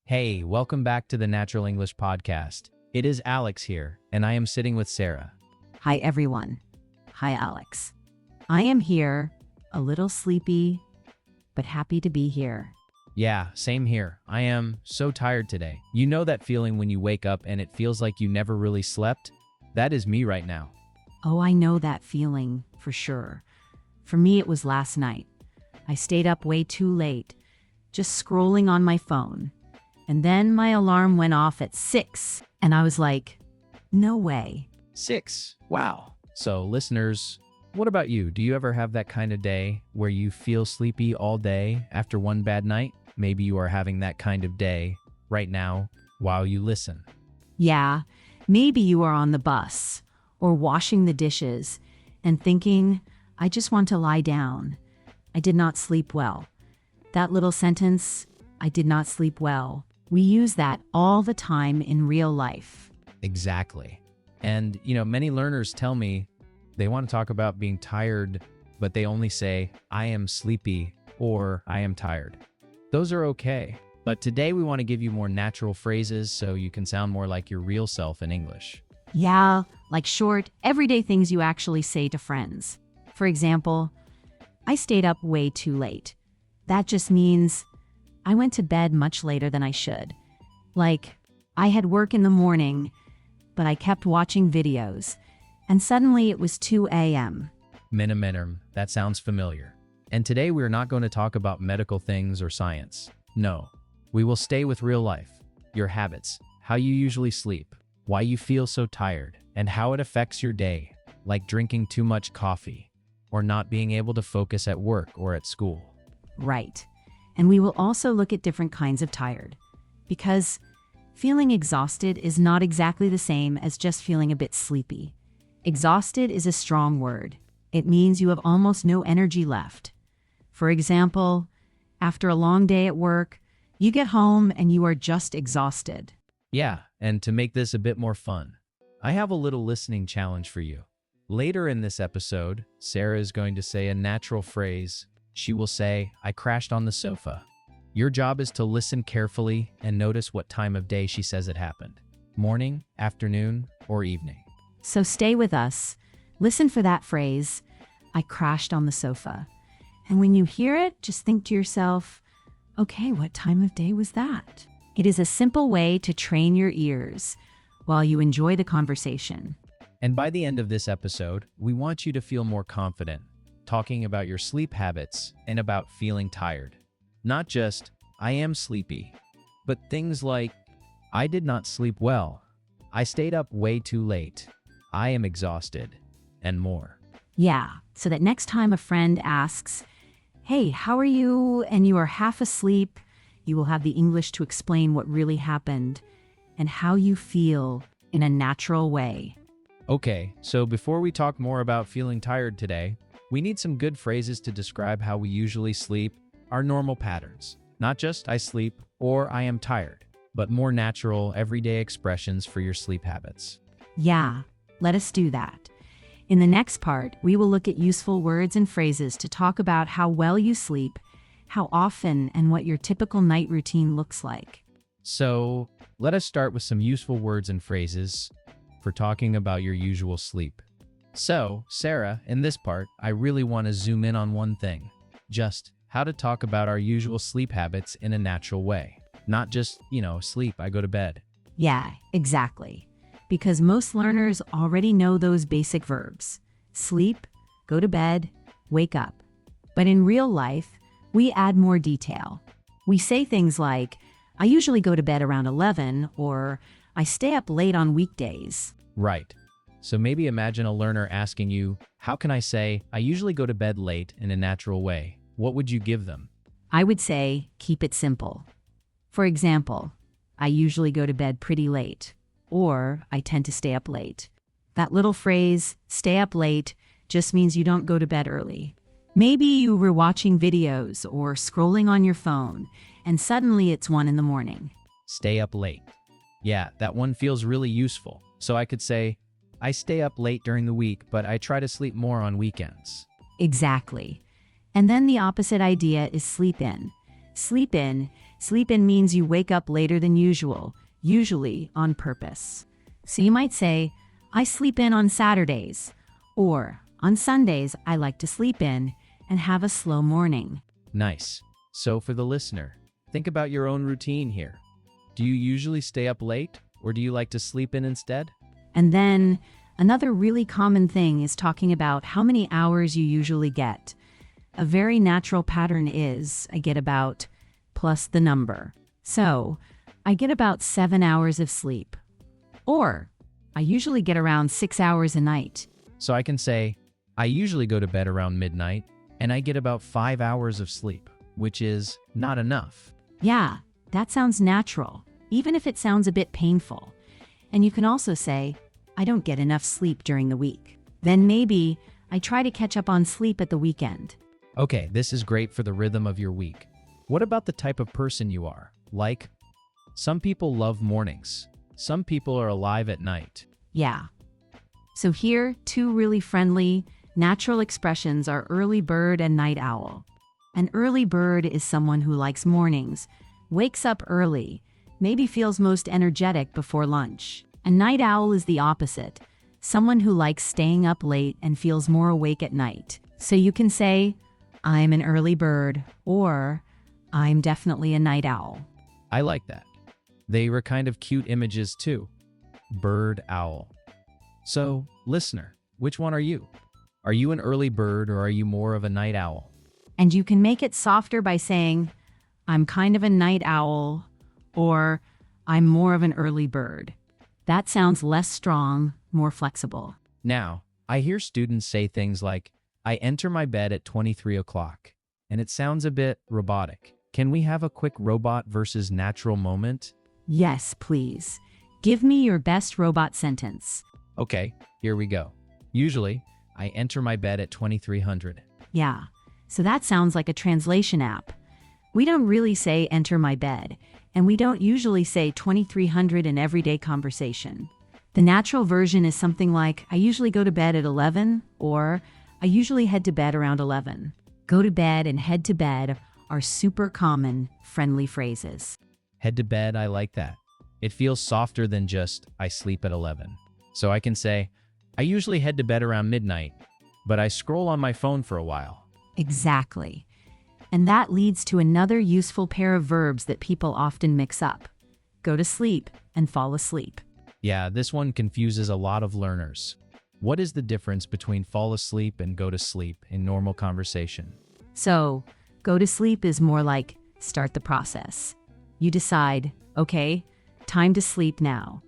Hey, welcome back to the Natural English Podcast. It is Alex here, and I am sitting with Sarah. Hi, everyone. Hi, Alex. I am here, a little sleepy, but happy to be here. Yeah, same here. I am so tired today. You know that feeling when you wake up and it feels like you never really slept? That is me right now. Oh, I know that feeling, for sure. For me, it was last night. I stayed up way too late, just scrolling on my phone. And then my alarm went off at 6, and I was like, no way. 6. Wow. So, listeners, what about you? Do you ever have that kind of day where you feel sleepy all day after one bad night? Maybe you are having that kind of day right now while you listen. Yeah, maybe you are on the bus or washing the dishes and thinking, I just want to lie down. I did not sleep well. That little sentence, I did not sleep well. We use that all the time in real life. Exactly. And, many learners tell me they want to talk about being tired, but they only say, I am sleepy or I am tired. Those are okay. But today we want to give you more natural phrases so you can sound more like your real self in English. Yeah, like short, everyday things you actually say to friends. For example, I stayed up way too late. That just means I went to bed much later than I should. Like, I had work in the morning, but I kept watching videos, and suddenly it was 2 a.m. Minimum, that sounds familiar. And today we are not going to talk about medical things or science. No, we will stay with real life, your habits, how you usually sleep, why you feel so tired, and how it affects your day, like drinking too much coffee, or not being able to focus at work or at school. Right. And we will also look at different kinds of tired, because feeling exhausted is not exactly the same as just feeling a bit sleepy. Exhausted is a strong word. It means you have almost no energy left. For example, after a long day at work, you get home and you are just exhausted. Yeah, and to make this a bit more fun, I have a little listening challenge for you. Later in this episode, Sarah is going to say a natural phrase. She will say, I crashed on the sofa. Your job is to listen carefully and notice what time of day she says it happened. Morning, afternoon, or evening. So stay with us. Listen for that phrase, I crashed on the sofa. And when you hear it, just think to yourself, okay, what time of day was that? It is a simple way to train your ears while you enjoy the conversation. And by the end of this episode, we want you to feel more confident, talking about your sleep habits and about feeling tired. Not just, I am sleepy, but things like, I did not sleep well, I stayed up way too late, I am exhausted, and more. Yeah, so that next time a friend asks, hey, how are you? And you are half asleep, you will have the English to explain what really happened and how you feel in a natural way. Okay, so before we talk more about feeling tired today, we need some good phrases to describe how we usually sleep, our normal patterns. Not just I sleep or I am tired, but more natural, everyday expressions for your sleep habits. Yeah, let us do that. In the next part, we will look at useful words and phrases to talk about how well you sleep, how often, and what your typical night routine looks like. So, let us start with some useful words and phrases for talking about your usual sleep. So, Sarah, in this part, I really want to zoom in on one thing. Just how to talk about our usual sleep habits in a natural way. Not just, sleep, I go to bed. Yeah, exactly. Because most learners already know those basic verbs. Sleep, go to bed, wake up. But in real life, we add more detail. We say things like, I usually go to bed around 11, or I stay up late on weekdays. Right. So maybe imagine a learner asking you, how can I say, I usually go to bed late in a natural way? What would you give them? I would say, keep it simple. For example, I usually go to bed pretty late, or I tend to stay up late. That little phrase, stay up late, just means you don't go to bed early. Maybe you were watching videos or scrolling on your phone, and suddenly it's 1 in the morning. Stay up late. Yeah, that one feels really useful. So I could say, I stay up late during the week, but I try to sleep more on weekends. Exactly. And then the opposite idea is sleep in. Sleep in Sleep in means you wake up later than usual, usually on purpose. So you might say, I sleep in on Saturdays, or on Sundays I like to sleep in and have a slow morning. Nice. So for the listener, think about your own routine here. Do you usually stay up late, or do you like to sleep in instead? And then another really common thing is talking about how many hours you usually get. A very natural pattern is I get about plus the number. So I get about 7 hours of sleep. Or I usually get around 6 hours a night. So I can say, I usually go to bed around midnight, and I get about 5 hours of sleep, which is not enough. Yeah, that sounds natural, even if it sounds a bit painful. And you can also say, I don't get enough sleep during the week. Then maybe I try to catch up on sleep at the weekend. Okay, this is great for the rhythm of your week. What about the type of person you are? Like, some people love mornings. Some people are alive at night. Yeah. So here, two really friendly, natural expressions are early bird and night owl. An early bird is someone who likes mornings, wakes up early, maybe feels most energetic before lunch. A night owl is the opposite, someone who likes staying up late and feels more awake at night. So you can say, I'm an early bird, or I'm definitely a night owl. I like that. They were kind of cute images too. Bird, owl. So, listener, which one are you? Are you an early bird or are you more of a night owl? And you can make it softer by saying, I'm kind of a night owl, or I'm more of an early bird. That sounds less strong, more flexible. Now, I hear students say things like, I enter my bed at 23 o'clock, and it sounds a bit robotic. Can we have a quick robot versus natural moment? Yes, please. Give me your best robot sentence. Okay, here we go. Usually, I enter my bed at 2300. Yeah, so that sounds like a translation app. We don't really say enter my bed, and we don't usually say 2300 in everyday conversation. The natural version is something like, I usually go to bed at 11, or I usually head to bed around 11. Go to bed and head to bed are super common, friendly phrases. Head to bed, I like that. It feels softer than just, I sleep at 11. So I can say, I usually head to bed around midnight, but I scroll on my phone for a while. Exactly. And that leads to another useful pair of verbs that people often mix up. Go to sleep and fall asleep. Yeah, this one confuses a lot of learners. What is the difference between fall asleep and go to sleep in normal conversation? So, go to sleep is more like start the process. You decide, okay, time to sleep now.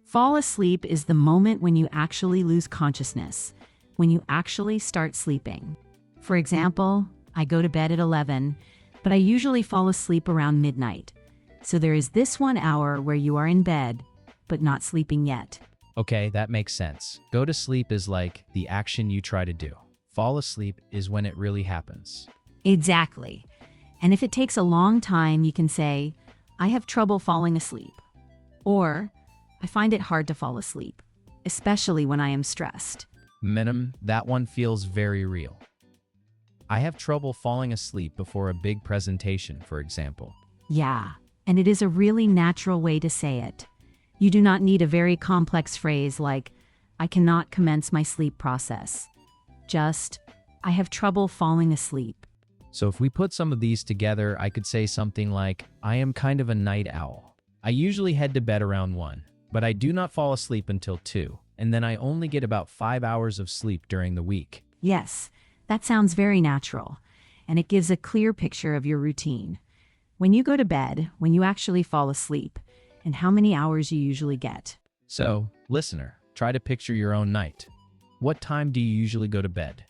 Fall asleep is the moment when you actually lose consciousness, when you actually start sleeping. For example, I go to bed at 11, but I usually fall asleep around midnight. So there is this 1 hour where you are in bed, but not sleeping yet. Okay, that makes sense. Go to sleep is like the action you try to do. Fall asleep is when it really happens. Exactly. And if it takes a long time, you can say, I have trouble falling asleep. Or, I find it hard to fall asleep, especially when I am stressed. That one feels very real. I have trouble falling asleep before a big presentation, for example. Yeah, and it is a really natural way to say it. You do not need a very complex phrase like, I cannot commence my sleep process. Just, I have trouble falling asleep. So if we put some of these together, I could say something like, I am kind of a night owl. I usually head to bed around 1, but I do not fall asleep until 2, and then I only get about 5 hours of sleep during the week. Yes, that sounds very natural, and it gives a clear picture of your routine. When you go to bed, when you actually fall asleep, and how many hours you usually get. So, listener, try to picture your own night. What time do you usually go to bed?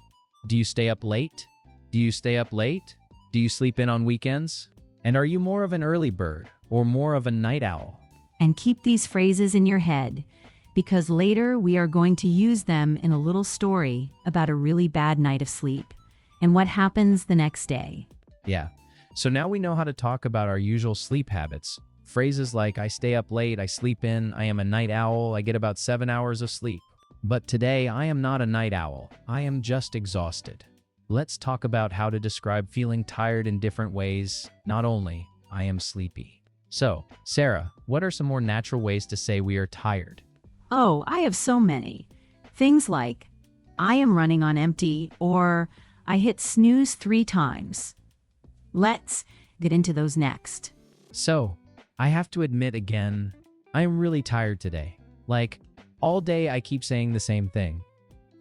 Do you stay up late? Do you stay up late? Do you sleep in on weekends? And are you more of an early bird or more of a night owl? And keep these phrases in your head, because later we are going to use them in a little story about a really bad night of sleep and what happens the next day. Yeah, so now we know how to talk about our usual sleep habits. Phrases like, I stay up late, I sleep in, I am a night owl, I get about 7 hours of sleep. But today, I am not a night owl, I am just exhausted. Let's talk about how to describe feeling tired in different ways, not only I am sleepy. So, Sarah, what are some more natural ways to say we are tired? Oh, I have so many. Things like, I am running on empty, or I hit snooze 3 times. Let's get into those next. So, I have to admit again, I am really tired today. Like, all day I keep saying the same thing.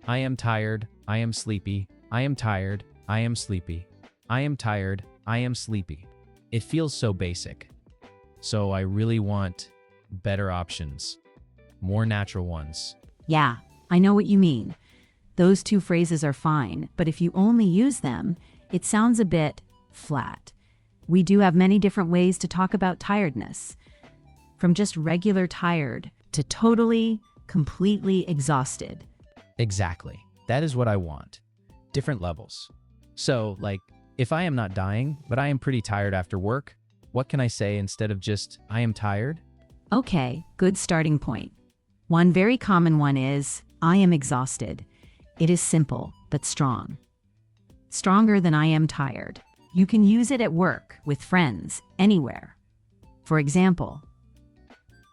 I am tired, I am sleepy, I am tired, I am sleepy. I am tired, I am sleepy. It feels so basic. So I really want better options, more natural ones. Yeah, I know what you mean. Those 2 phrases are fine, but if you only use them, it sounds a bit flat. We do have many different ways to talk about tiredness, from just regular tired to totally, completely exhausted. Exactly. That is what I want. Different levels. So, like, if I am not dying, but I am pretty tired after work, what can I say instead of just, I am tired? Okay, good starting point. One very common one is, I am exhausted. It is simple, but strong. Stronger than I am tired. You can use it at work, with friends, anywhere. For example,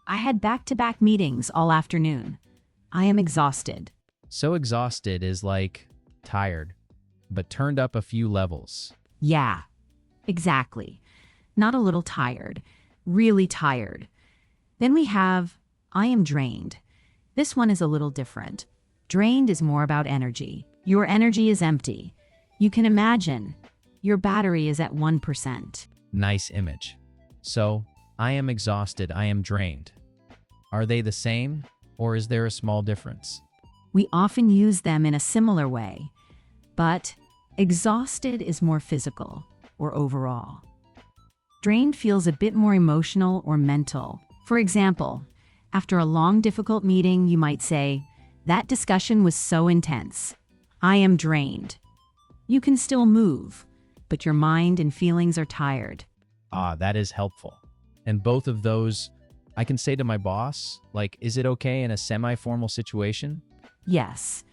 I had back-to-back meetings all afternoon. I am exhausted. So exhausted is like tired, but turned up a few levels. Yeah, exactly. Not a little tired, really tired. Then we have, I am drained. This one is a little different. Drained is more about energy. Your energy is empty. You can imagine your battery is at 1%. Nice image. So, I am exhausted, I am drained. Are they the same, or is there a small difference? We often use them in a similar way, but exhausted is more physical or overall. Drained feels a bit more emotional or mental. For example, after a long, difficult meeting, you might say, that discussion was so intense. I am drained. You can still move, but your mind and feelings are tired. Ah, that is helpful. And both of those, I can say to my boss, like, is it okay in a semi-formal situation? Yes,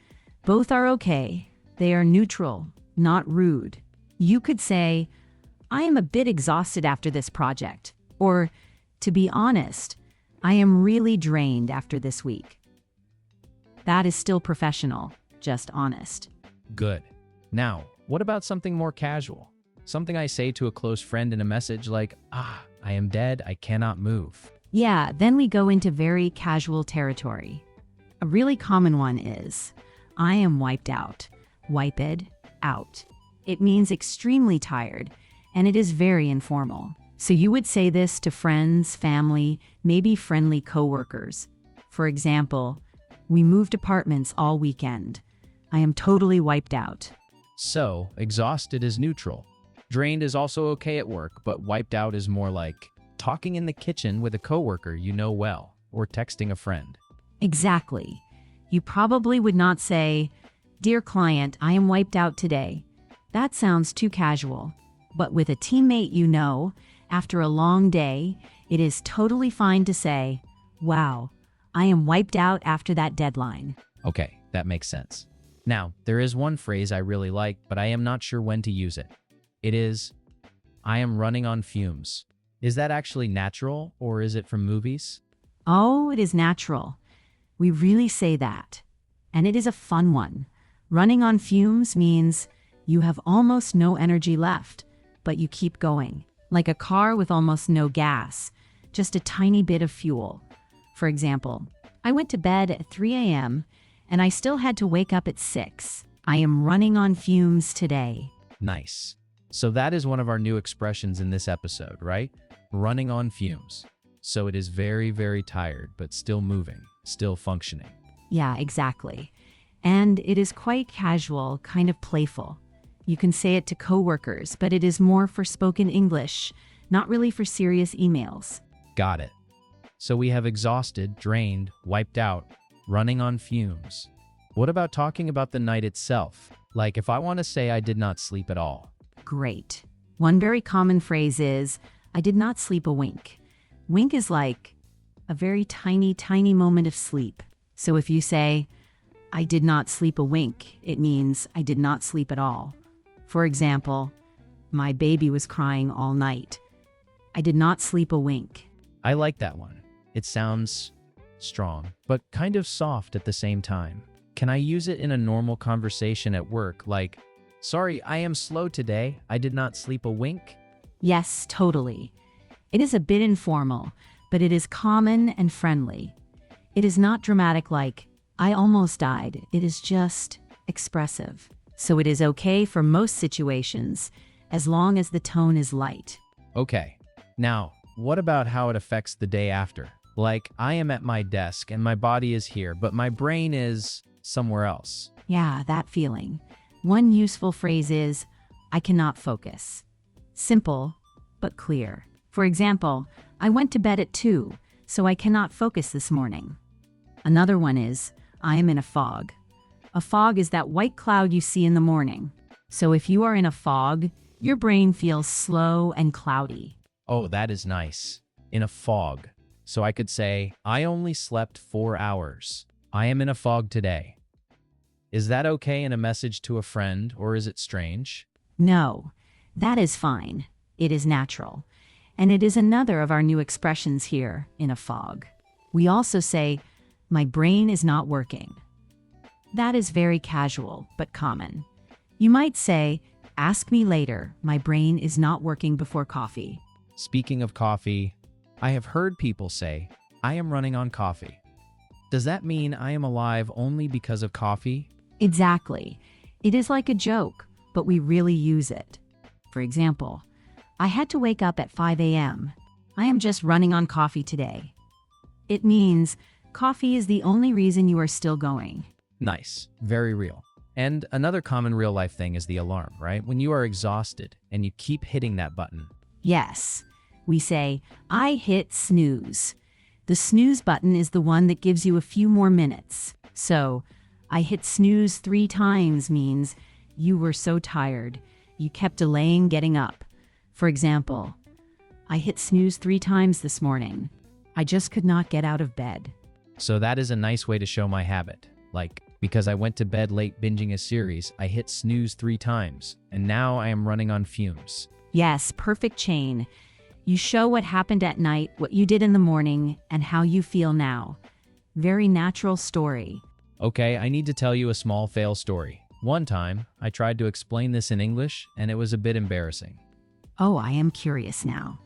both are okay. They are neutral, not rude. You could say, I am a bit exhausted after this project. Or, to be honest, I am really drained after this week. That is still professional, just honest. Good. Now, what about something more casual? Something I say to a close friend in a message like, I am dead, I cannot move. Yeah, then we go into very casual territory. A really common one is, I am wiped out. Wiped out. It means extremely tired, and it is very informal. So you would say this to friends, family, maybe friendly coworkers. For example, we moved apartments all weekend. I am totally wiped out. So, exhausted is neutral. Drained is also okay at work, but wiped out is more like talking in the kitchen with a coworker you know well, or texting a friend. Exactly. You probably would not say, Dear client, I am wiped out today. That sounds too casual. But with a teammate you know, after a long day, it is totally fine to say, Wow, I am wiped out after that deadline. Okay, that makes sense. Now, there is one phrase I really like, but I am not sure when to use it. It is, I am running on fumes. Is that actually natural, or is it from movies? Oh, it is natural. We really say that. And it is a fun one. Running on fumes means you have almost no energy left, but you keep going. Like a car with almost no gas, just a tiny bit of fuel. For example, I went to bed at 3 a.m. and I still had to wake up at 6. I am running on fumes today. Nice. So that is one of our new expressions in this episode, right? Running on fumes. So it is very, very tired, but still moving, still functioning. Yeah, exactly. And it is quite casual, kind of playful. You can say it to coworkers, but it is more for spoken English, not really for serious emails. Got it. So we have exhausted, drained, wiped out, running on fumes. What about talking about the night itself? Like if I want to say I did not sleep at all. Great. One very common phrase is, I did not sleep a wink. Wink is like a very tiny, tiny moment of sleep. So if you say, I did not sleep a wink, it means I did not sleep at all. For example, my baby was crying all night. I did not sleep a wink. I like that one. It sounds strong, but kind of soft at the same time. Can I use it in a normal conversation at work, like, "Sorry, I am slow today. I did not sleep a wink"? Yes, totally. It is a bit informal, but it is common and friendly. It is not dramatic like, "I almost died." It is just expressive. So it is okay for most situations, as long as the tone is light. Okay. Now, what about how it affects the day after? Like, I am at my desk and my body is here, but my brain is somewhere else. Yeah, that feeling. One useful phrase is, "I cannot focus." Simple, but clear. For example, "I went to bed at 2, so I cannot focus this morning." Another one is, "I am in a fog." A fog is that white cloud you see in the morning. So if you are in a fog, your brain feels slow and cloudy. Oh, that is nice. In a fog. So I could say, "I only slept 4 hours. I am in a fog today." Is that okay in a message to a friend, or is it strange? No, that is fine. It is natural. And it is another of our new expressions here, in a fog. We also say, "My brain is not working." That is very casual, but common. You might say, "Ask me later. My brain is not working before coffee." Speaking of coffee, I have heard people say, "I am running on coffee." Does that mean I am alive only because of coffee? Exactly. It is like a joke, but we really use it. For example, "I had to wake up at 5 a.m. I am just running on coffee today." It means coffee is the only reason you are still going. Nice. Very real. And another common real-life thing is the alarm, right? When you are exhausted and you keep hitting that button. Yes, we say, "I hit snooze." The snooze button is the one that gives you a few more minutes. So, "I hit snooze 3 times" means you were so tired, you kept delaying getting up. For example, "I hit snooze 3 times this morning. I just could not get out of bed." So that is a nice way to show my habit. Like, because I went to bed late binging a series, I hit snooze 3 times, and now I am running on fumes. Yes, perfect chain. You show what happened at night, what you did in the morning, and how you feel now. Very natural story. Okay, I need to tell you a small fail story. One time, I tried to explain this in English, and it was a bit embarrassing. Oh, I am curious now.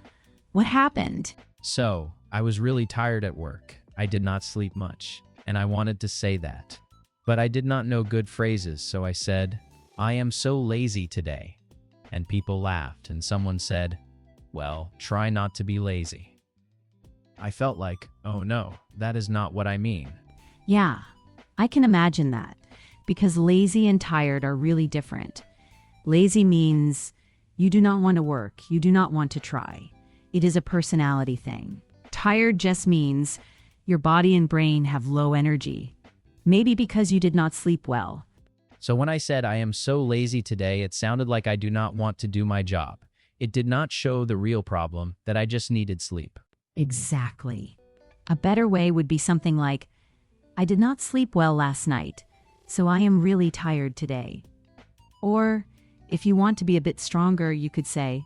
What happened? So, I was really tired at work. I did not sleep much, and I wanted to say that. But I did not know good phrases, so I said, "I am so lazy today." And people laughed, and someone said, "Well, try not to be lazy." I felt like, oh no, that is not what I mean. Yeah, I can imagine that, because lazy and tired are really different. Lazy means you do not want to work, you do not want to try. It is a personality thing. Tired just means your body and brain have low energy. Maybe because you did not sleep well. So when I said I am so lazy today, it sounded like I do not want to do my job. It did not show the real problem, that I just needed sleep. Exactly. A better way would be something like, "I did not sleep well last night, so I am really tired today." Or, if you want to be a bit stronger, you could say,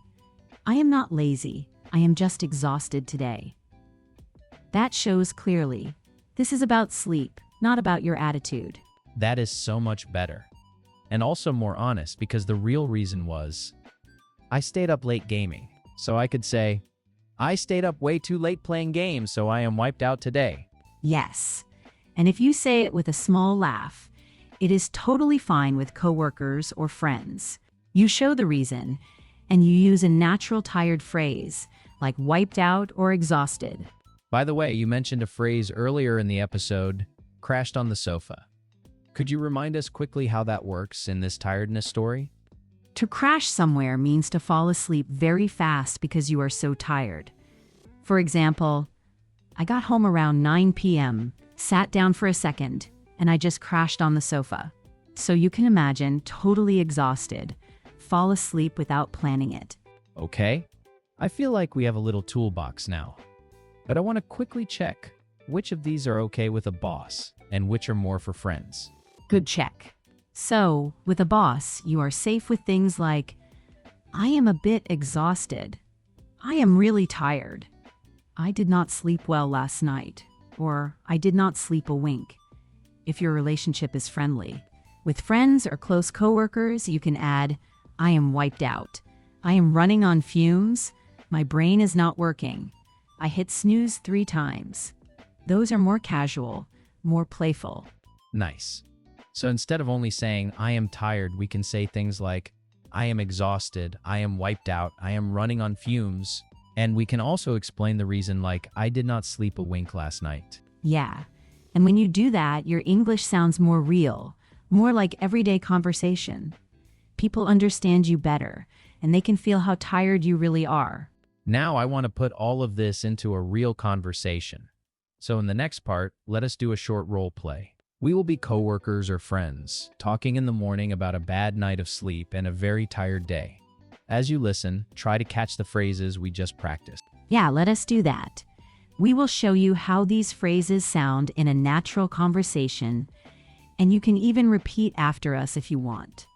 "I am not lazy, I am just exhausted today." That shows clearly, this is about sleep, not about your attitude. That is so much better. And also more honest, because the real reason was, I stayed up late gaming. So I could say, "I stayed up way too late playing games, so I am wiped out today." Yes. And if you say it with a small laugh, it is totally fine with coworkers or friends. You show the reason, and you use a natural tired phrase, like wiped out or exhausted. By the way, you mentioned a phrase earlier in the episode, crashed on the sofa. Could you remind us quickly how that works in this tiredness story? To crash somewhere means to fall asleep very fast because you are so tired. For example, "I got home around 9 p.m., sat down for a second, and I just crashed on the sofa." So you can imagine totally exhausted, fall asleep without planning it. Okay. I feel like we have a little toolbox now. But I want to quickly check which of these are okay with a boss and which are more for friends. Good check. So, with a boss, you are safe with things like, "I am a bit exhausted." I am really tired. I did not sleep well last night. Or I did not sleep a wink. If your relationship is friendly. With friends or close coworkers, you can add, I am wiped out. I am running on fumes. My brain is not working. I hit snooze 3 times. Those are more casual, more playful. Nice. So instead of only saying, I am tired, we can say things like, I am exhausted, I am wiped out, I am running on fumes. And we can also explain the reason like, I did not sleep a wink last night. Yeah. And when you do that, your English sounds more real, more like everyday conversation. People understand you better, and they can feel how tired you really are. Now I want to put all of this into a real conversation. So in the next part, let us do a short role play. We will be coworkers or friends, talking in the morning about a bad night of sleep and a very tired day. As you listen, try to catch the phrases we just practiced. Yeah, let us do that. We will show you how these phrases sound in a natural conversation, and you can even repeat after us if you want.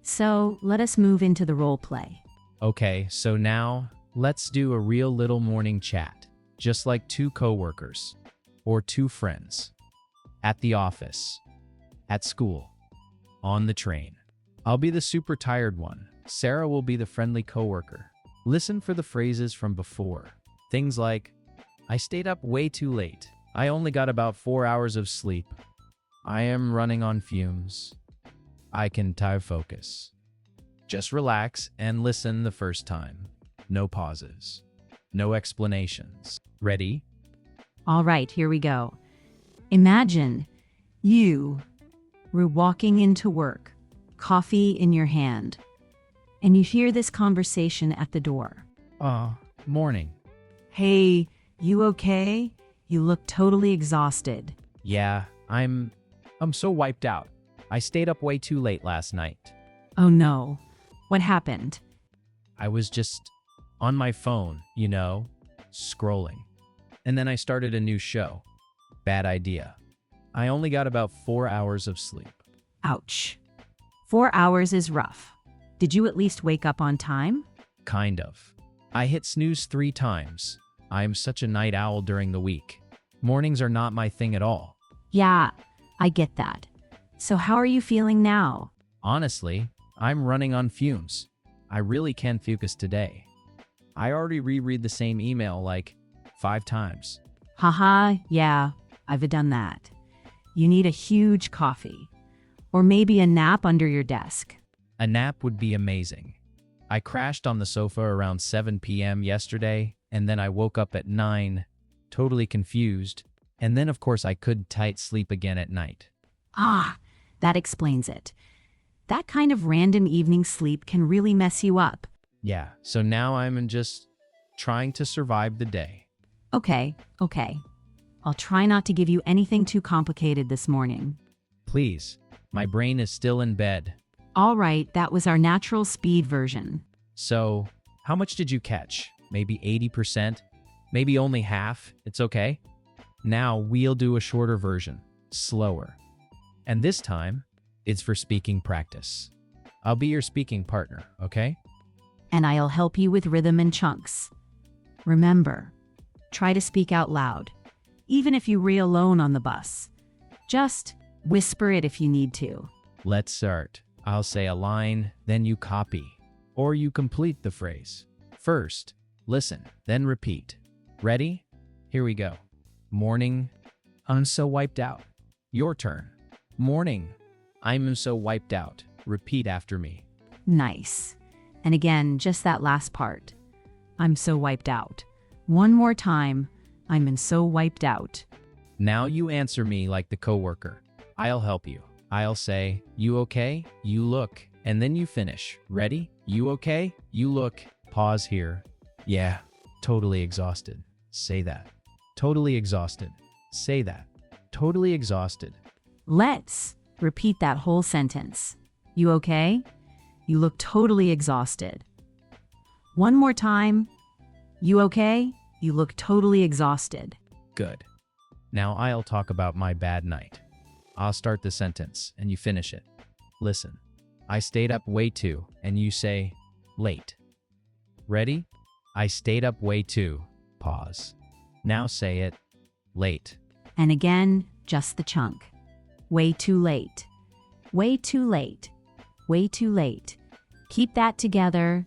So let us move into the role play. Okay, so now let's do a real little morning chat, just like 2 coworkers or 2 friends. At the office, at school, on the train. I'll be the super tired one. Sarah will be the friendly coworker. Listen for the phrases from before. Things like, I stayed up way too late. I only got about 4 hours of sleep. I am running on fumes. I can focus. Just relax and listen the first time. No pauses. No explanations. Ready? All right, here we go. Imagine you were walking into work, coffee in your hand, and you hear this conversation at the door. Morning. Hey, you okay? You look totally exhausted. Yeah, I'm so wiped out. I stayed up way too late last night. Oh no, what happened? I was just on my phone, scrolling. And then I started a new show. Bad idea. I only got about 4 hours of sleep. Ouch. 4 hours is rough. Did you at least wake up on time? Kind of. I hit snooze 3 times. I am such a night owl during the week. Mornings are not my thing at all. Yeah, I get that. So how are you feeling now? Honestly, I'm running on fumes. I really can't focus today. I already reread the same email like 5 times. Haha, yeah, I've done that. You need a huge coffee. Or maybe a nap under your desk. A nap would be amazing. I crashed on the sofa around 7 p.m. yesterday, and then I woke up at 9, totally confused, and then of course I could sleep again at night. Ah, that explains it. That kind of random evening sleep can really mess you up. Yeah, so now I'm just trying to survive the day. Okay. I'll try not to give you anything too complicated this morning. Please, my brain is still in bed. All right, that was our natural speed version. So, how much did you catch? Maybe 80%? Maybe only half? It's okay. Now we'll do a shorter version, slower. And this time, it's for speaking practice. I'll be your speaking partner, okay? And I'll help you with rhythm and chunks. Remember, try to speak out loud, even if you read alone on the bus. Just whisper it if you need to. Let's start. I'll say a line, then you copy, or you complete the phrase. First, listen, then repeat. Ready? Here we go. Morning, I'm so wiped out. Your turn. Morning, I'm so wiped out. Repeat after me. Nice. And again, just that last part. I'm so wiped out. One more time. I'm so wiped out. Now you answer me like the coworker. I'll help you. I'll say, you okay? You look. And then you finish. Ready? You okay? You look. Pause here. Yeah, totally exhausted. Say that. Totally exhausted. Say that. Totally exhausted. Let's repeat that whole sentence. You okay? You look totally exhausted. One more time. You okay? You look totally exhausted. Good. Now I'll talk about my bad night. I'll start the sentence and you finish it. Listen. I stayed up way too, and you say, late. Ready? I stayed up way too. Pause. Now say it. Late. And again, just the chunk. Way too late. Way too late. Way too late. Keep that together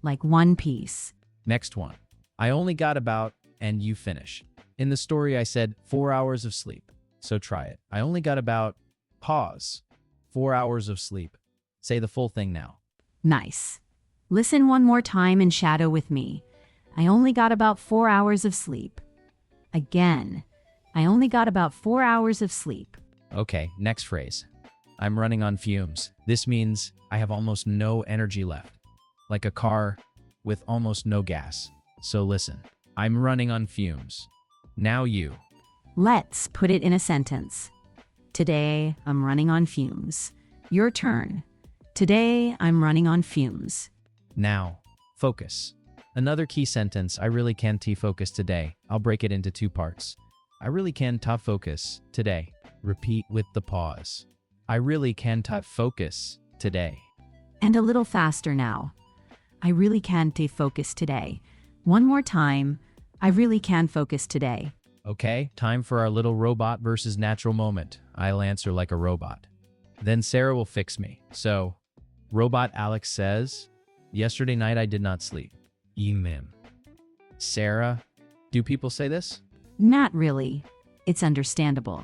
like one piece. Next one. I only got about, and you finish. In the story, I said 4 hours of sleep. So try it. I only got about, pause, 4 hours of sleep. Say the full thing now. Nice. Listen one more time and shadow with me. I only got about 4 hours of sleep. Again. I only got about 4 hours of sleep. Okay, next phrase. I'm running on fumes. This means I have almost no energy left. Like a car with almost no gas. So listen. I'm running on fumes. Now you. Let's put it in a sentence. Today, I'm running on fumes. Your turn. Today, I'm running on fumes. Now, focus. Another key sentence, I really can't focus today. I'll break it into 2 parts. I really can't focus today. Repeat with the pause. I really can't focus today. And a little faster now. I really can't focus today. One more time. I really can focus today. Okay, time for our little robot versus natural moment. I'll answer like a robot. Then Sarah will fix me. So, Robot Alex says, yesterday night I did not sleep. Mim. Sarah, do people say this? Not really. It's understandable.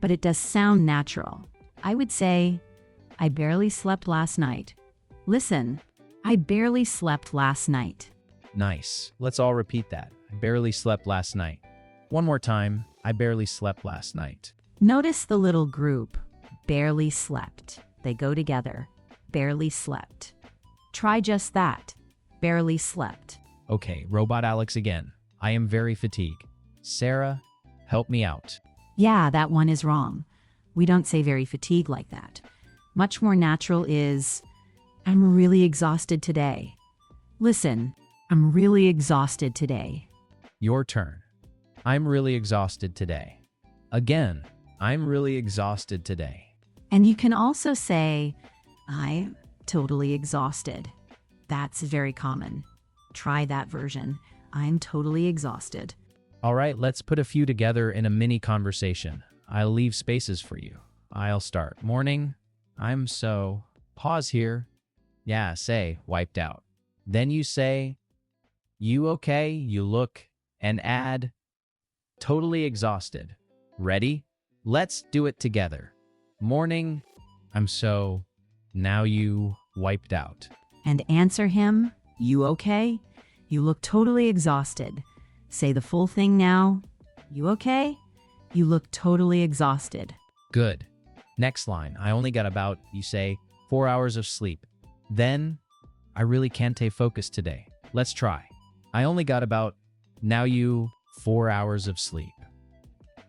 But it does sound natural. I would say, I barely slept last night. Listen, I barely slept last night. Nice. Let's all repeat that. I barely slept last night. One more time. I barely slept last night. Notice the little group. Barely slept. They go together. Barely slept. Try just that. Barely slept. Okay, Robot Alex again. I am very fatigued. Sarah, help me out. Yeah, that one is wrong. We don't say very fatigued like that. Much more natural is, I'm really exhausted today. Listen, I'm really exhausted today. Your turn. I'm really exhausted today. Again, I'm really exhausted today. And you can also say, I'm totally exhausted. That's very common. Try that version. I'm totally exhausted. All right, let's put a few together in a mini conversation. I'll leave spaces for you. I'll start. Morning. I'm so. Pause here. Yeah, say, wiped out. Then you say, you okay? You look, and add, totally exhausted. Ready? Let's do it together. Morning. I'm so. Now you wiped out. And answer him, you okay? You look totally exhausted. Say the full thing now. You okay? You look totally exhausted. Good. Next line. I only got about, you say, 4 hours of sleep. Then, I really can't focus today. Let's try. I only got about, now you, 4 hours of sleep.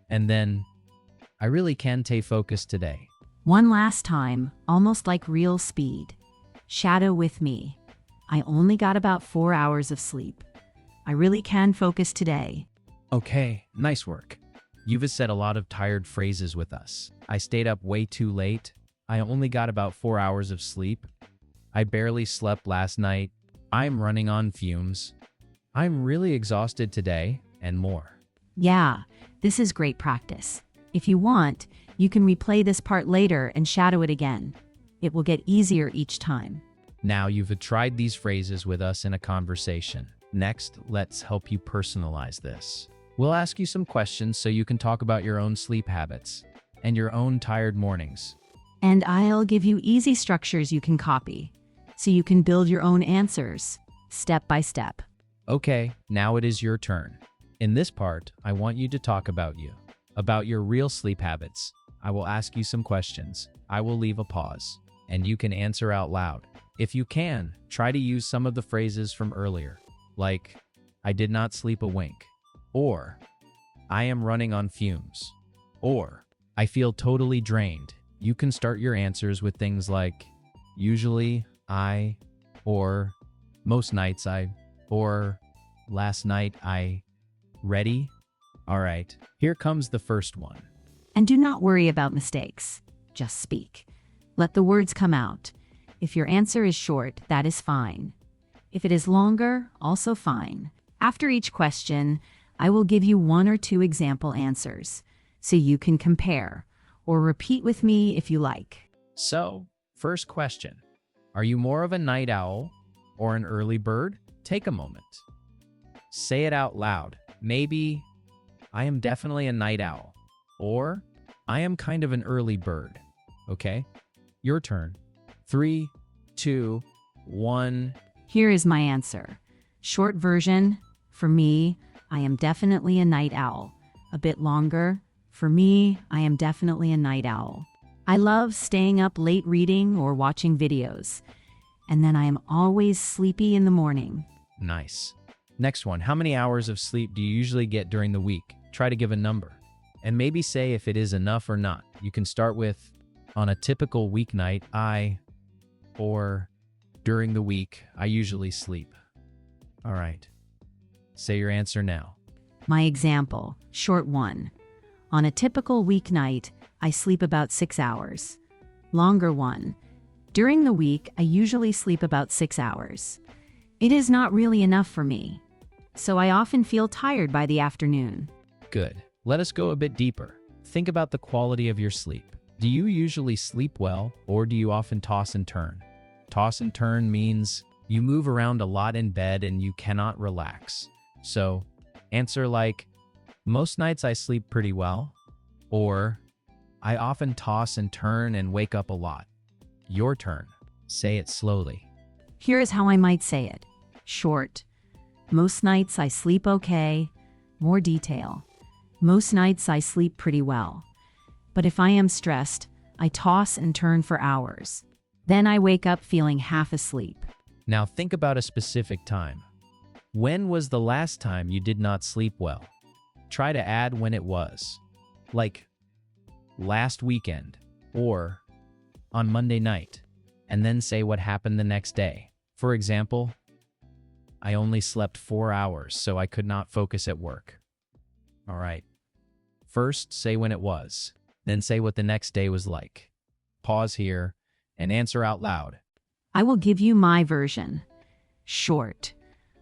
And then, I really can't focus today. One last time, almost like real speed. Shadow with me. I only got about 4 hours of sleep. I really can focus today. Okay, nice work. You've said a lot of tired phrases with us. I stayed up way too late. I only got about 4 hours of sleep. I barely slept last night. I'm running on fumes. I'm really exhausted today, and more. Yeah, this is great practice. If you want, you can replay this part later and shadow it again. It will get easier each time. Now you've tried these phrases with us in a conversation. Next, let's help you personalize this. We'll ask you some questions so you can talk about your own sleep habits and your own tired mornings. And I'll give you easy structures you can copy, so you can build your own answers, step by step. Okay, now it is your turn. In this part, I want you to talk about your real sleep habits. I will ask you some questions. I will leave a pause, and you can answer out loud. If you can, try to use some of the phrases from earlier, like, I did not sleep a wink, or, I am running on fumes, or, I feel totally drained. You can start your answers with things like, usually, I, or, most nights I, or, last night I. Ready? All right, here comes the first one. And do not worry about mistakes. Just speak. Let the words come out. If your answer is short, that is fine. If it is longer, also fine. After each question, I will give you 1 or 2 example answers so you can compare or repeat with me if you like. So, first question. Are you more of a night owl or an early bird? Take a moment. Say it out loud. Maybe, I am definitely a night owl. Or, I am kind of an early bird. Okay? Your turn. 3, 2, 1. Here is my answer. Short version, for me, I am definitely a night owl. A bit longer, for me, I am definitely a night owl. I love staying up late reading or watching videos. And then I am always sleepy in the morning. Nice. Next one. How many hours of sleep do you usually get during the week? Try to give a number. And maybe say if it is enough or not. You can start with, on a typical weeknight, or during the week, I usually sleep. All right. Say your answer now. My example, short one. On a typical weeknight, I sleep about 6 hours. Longer one. During the week, I usually sleep about 6 hours. It is not really enough for me, so I often feel tired by the afternoon. Good. Let us go a bit deeper. Think about the quality of your sleep. Do you usually sleep well, or do you often toss and turn? Toss and turn means you move around a lot in bed and you cannot relax. So, answer like, most nights I sleep pretty well, or I often toss and turn and wake up a lot. Your turn. Say it slowly. Here is how I might say it. Short. Most nights I sleep okay. More detail. Most nights I sleep pretty well. But if I am stressed, I toss and turn for hours. Then I wake up feeling half asleep. Now think about a specific time. When was the last time you did not sleep well? Try to add when it was. Like, last weekend, or on Monday night, and then say what happened the next day. For example, I only slept 4 hours, so I could not focus at work. All right. First, say when it was, then say what the next day was like. Pause here and answer out loud. I will give you my version. Short.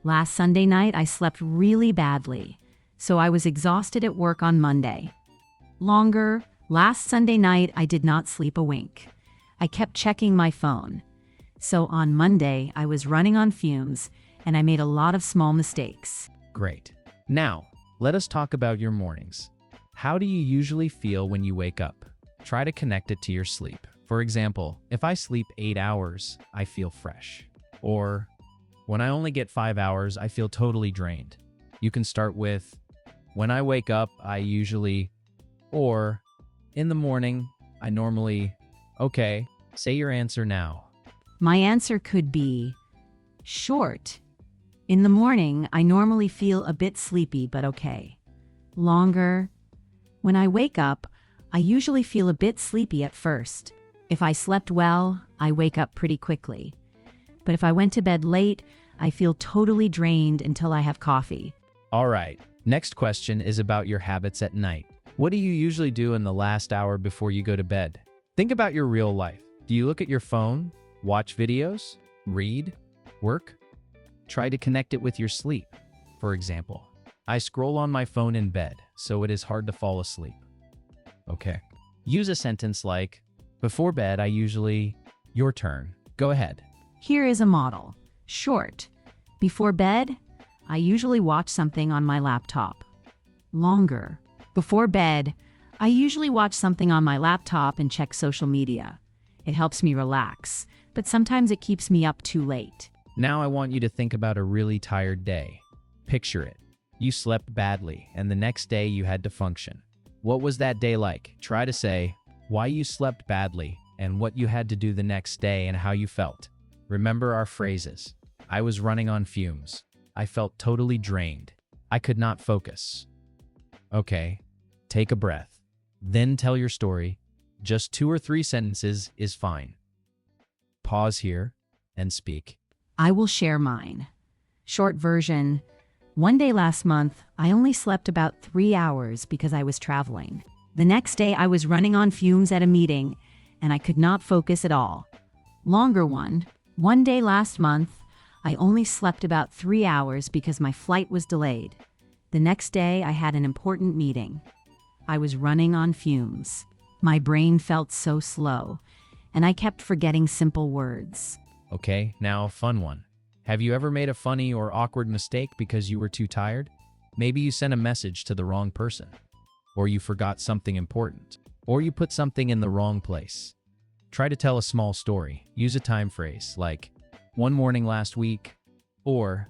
Last Sunday night, I slept really badly, so I was exhausted at work on Monday. Longer. Last Sunday night, I did not sleep a wink. I kept checking my phone. So on Monday, I was running on fumes, and I made a lot of small mistakes. Great. Now, let us talk about your mornings. How do you usually feel when you wake up? Try to connect it to your sleep. For example, if I sleep 8 hours, I feel fresh. Or, when I only get 5 hours, I feel totally drained. You can start with, when I wake up, I usually, or, in the morning, I normally. Okay, say your answer now. My answer could be short. In the morning, I normally feel a bit sleepy, but okay. Longer. When I wake up, I usually feel a bit sleepy at first. If I slept well, I wake up pretty quickly. But if I went to bed late, I feel totally drained until I have coffee. All right, next question is about your habits at night. What do you usually do in the last hour before you go to bed? Think about your real life. Do you look at your phone, watch videos, read, work? Try to connect it with your sleep. For example, I scroll on my phone in bed, so it is hard to fall asleep. Okay. Use a sentence like, before bed, I usually. Your turn. Go ahead. Here is a model. Short. Before bed, I usually watch something on my laptop. Longer. Before bed, I usually watch something on my laptop and check social media. It helps me relax, but sometimes it keeps me up too late. Now I want you to think about a really tired day. Picture it. You slept badly, and the next day you had to function. What was that day like? Try to say why you slept badly and what you had to do the next day and how you felt. Remember our phrases. I was running on fumes. I felt totally drained. I could not focus. Okay, take a breath. Then tell your story. Just 2 or 3 sentences is fine. Pause here and speak. I will share mine. Short version. One day last month, I only slept about 3 hours because I was traveling. The next day, I was running on fumes at a meeting, and I could not focus at all. Longer one. One day last month, I only slept about 3 hours because my flight was delayed. The next day, I had an important meeting. I was running on fumes. My brain felt so slow, and I kept forgetting simple words. Okay, now a fun one. Have you ever made a funny or awkward mistake because you were too tired? Maybe you sent a message to the wrong person, or you forgot something important, or you put something in the wrong place. Try to tell a small story. Use a time phrase like, one morning last week, or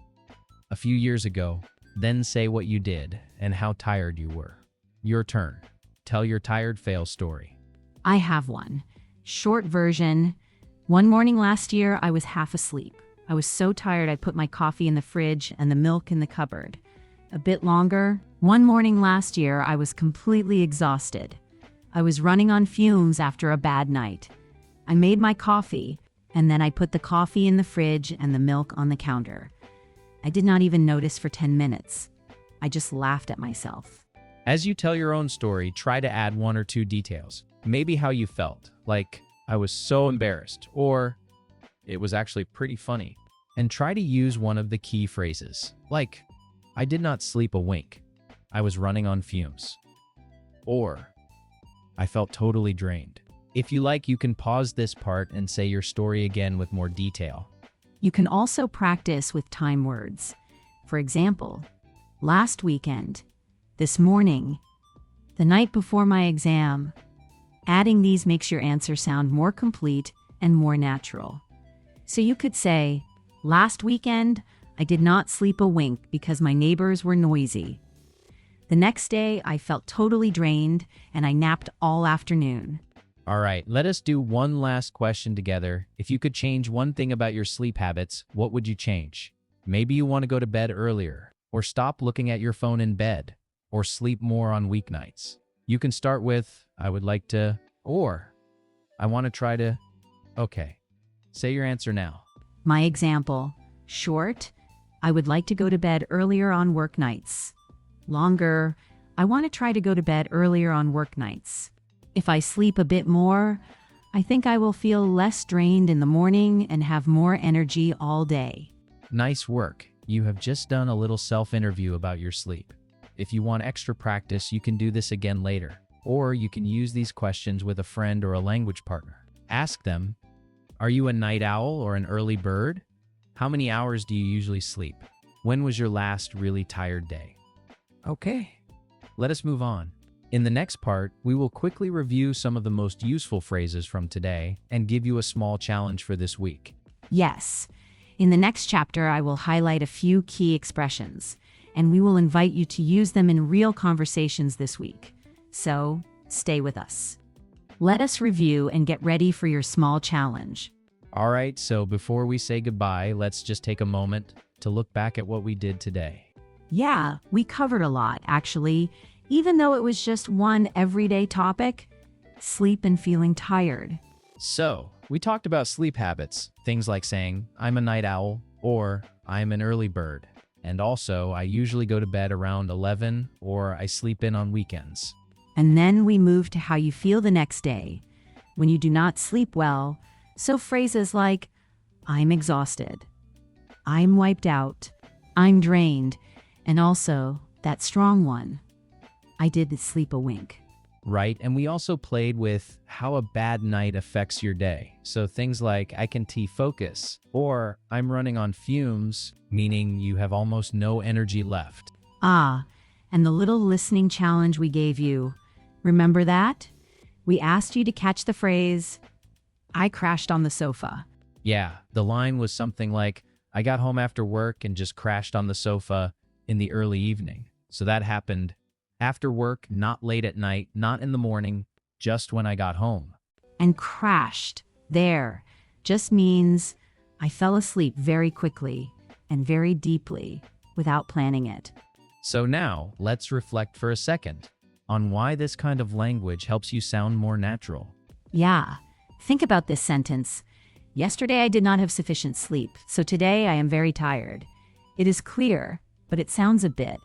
a few years ago. Then say what you did and how tired you were. Your turn. Tell your tired fail story. I have one. Short version. One morning last year, I was half asleep. I was so tired I put my coffee in the fridge and the milk in the cupboard. A bit longer. One morning last year, I was completely exhausted. I was running on fumes after a bad night. I made my coffee, and then I put the coffee in the fridge and the milk on the counter. I did not even notice for 10 minutes. I just laughed at myself. As you tell your own story, try to add one or two details. Maybe how you felt, like, I was so embarrassed, or it was actually pretty funny. And try to use one of the key phrases, like, I did not sleep a wink. I was running on fumes. Or, I felt totally drained. If you like, you can pause this part and say your story again with more detail. You can also practice with time words. For example, last weekend, this morning, the night before my exam. Adding these makes your answer sound more complete and more natural. So you could say, last weekend, I did not sleep a wink because my neighbors were noisy. The next day, I felt totally drained and I napped all afternoon. All right, let us do one last question together. If you could change one thing about your sleep habits, what would you change? Maybe you want to go to bed earlier, or stop looking at your phone in bed, or sleep more on weeknights. You can start with, I would like to, or I want to try to. Okay, say your answer now. My example, short, I would like to go to bed earlier on work nights. Longer, I want to try to go to bed earlier on work nights. If I sleep a bit more, I think I will feel less drained in the morning and have more energy all day. Nice work. You have just done a little self-interview about your sleep. If you want extra practice, you can do this again later. Or you can use these questions with a friend or a language partner. Ask them, are you a night owl or an early bird? How many hours do you usually sleep? When was your last really tired day? Okay, let us move on. In the next part, we will quickly review some of the most useful phrases from today and give you a small challenge for this week. Yes. In the next chapter, I will highlight a few key expressions, and we will invite you to use them in real conversations this week. So, stay with us. Let us review and get ready for your small challenge. All right, so before we say goodbye, let's just take a moment to look back at what we did today. Yeah, we covered a lot, actually. Even though it was just one everyday topic, sleep and feeling tired. So, we talked about sleep habits, things like saying, I'm a night owl, or I'm an early bird. And also, I usually go to bed around 11, or I sleep in on weekends. And then we move to how you feel the next day, when you do not sleep well. So phrases like, I'm exhausted, I'm wiped out, I'm drained, and also that strong one, I did sleep a wink. Right, and we also played with how a bad night affects your day. So things like, I can focus, or I'm running on fumes, meaning you have almost no energy left. Ah, and the little listening challenge we gave you. Remember that? We asked you to catch the phrase, I crashed on the sofa. Yeah, the line was something like, I got home after work and just crashed on the sofa in the early evening. So that happened after work, not late at night, not in the morning, just when I got home. And crashed there just means I fell asleep very quickly and very deeply without planning it. So now, let's reflect for a second on why this kind of language helps you sound more natural. Yeah, think about this sentence. Yesterday I did not have sufficient sleep, so today I am very tired. It is clear, but it sounds a bit,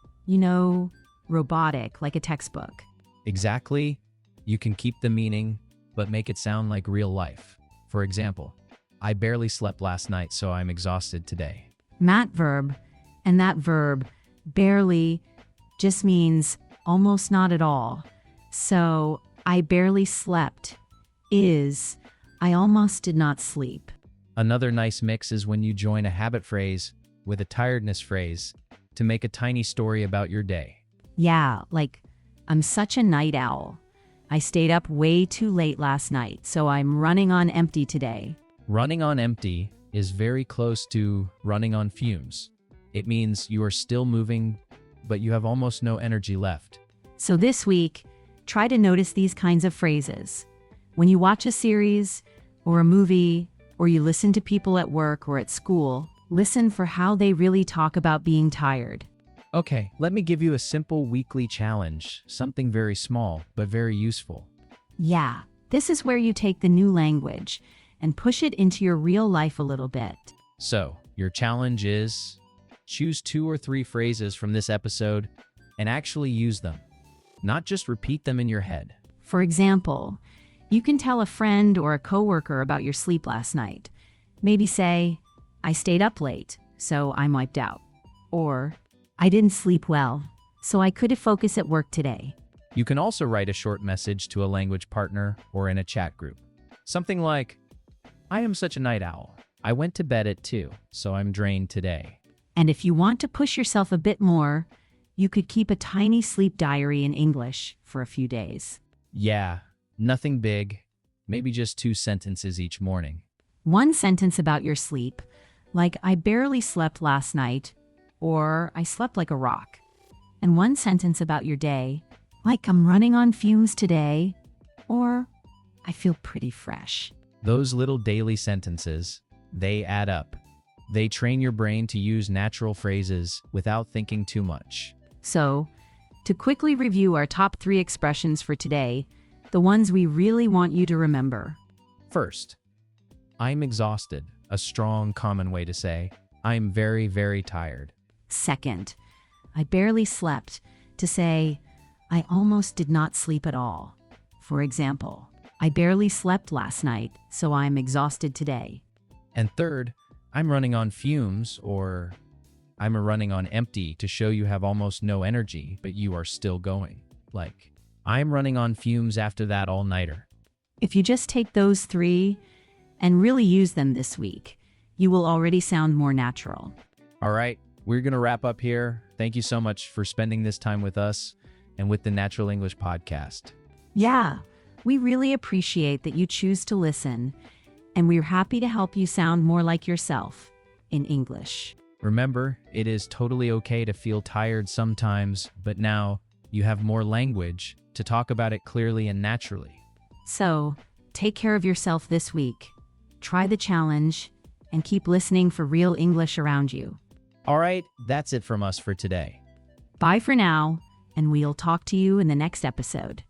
robotic, like a textbook. Exactly. You can keep the meaning, but make it sound like real life. For example, I barely slept last night, so I'm exhausted today. mat verb, and that verb, barely, just means almost not at all. So, I barely slept is I almost did not sleep. Another nice mix is when you join a habit phrase with a tiredness phrase to make a tiny story about your day. Yeah, like, I'm such a night owl. I stayed up way too late last night, so I'm running on empty today. Running on empty is very close to running on fumes. It means you are still moving, but you have almost no energy left. So this week, try to notice these kinds of phrases. When you watch a series or a movie, or you listen to people at work or at school, listen for how they really talk about being tired. Okay, let me give you a simple weekly challenge, something very small but very useful. Yeah, this is where you take the new language and push it into your real life a little bit. So, your challenge is choose 2 or 3 phrases from this episode and actually use them, not just repeat them in your head. For example, you can tell a friend or a coworker about your sleep last night. Maybe say, I stayed up late, so I'm wiped out. Or, I didn't sleep well, so I couldn't focus at work today. You can also write a short message to a language partner or in a chat group. Something like, I am such a night owl. I went to bed at 2, so I'm drained today. And if you want to push yourself a bit more, you could keep a tiny sleep diary in English for a few days. Yeah, nothing big, maybe just 2 sentences each morning. One sentence about your sleep, like I barely slept last night, or I slept like a rock. And one sentence about your day, like I'm running on fumes today, or I feel pretty fresh. Those little daily sentences, they add up. They train your brain to use natural phrases without thinking too much. So, to quickly review our top 3 expressions for today, the ones we really want you to remember. First, I'm exhausted, a strong, common way to say, I'm very, very tired. Second, I barely slept, to say, I almost did not sleep at all. For example, I barely slept last night, so I'm exhausted today. And third, I'm running on fumes, or I'm running on empty, to show you have almost no energy, but you are still going. Like, I'm running on fumes after that all-nighter. If you just take those 3 and really use them this week, you will already sound more natural. All right, we're going to wrap up here. Thank you so much for spending this time with us and with the Natural English podcast. Yeah, we really appreciate that you choose to listen, and we're happy to help you sound more like yourself in English. Remember, it is totally okay to feel tired sometimes, but now you have more language to talk about it clearly and naturally. So, take care of yourself this week. Try the challenge and keep listening for real English around you. All right, that's it from us for today. Bye for now, and we'll talk to you in the next episode.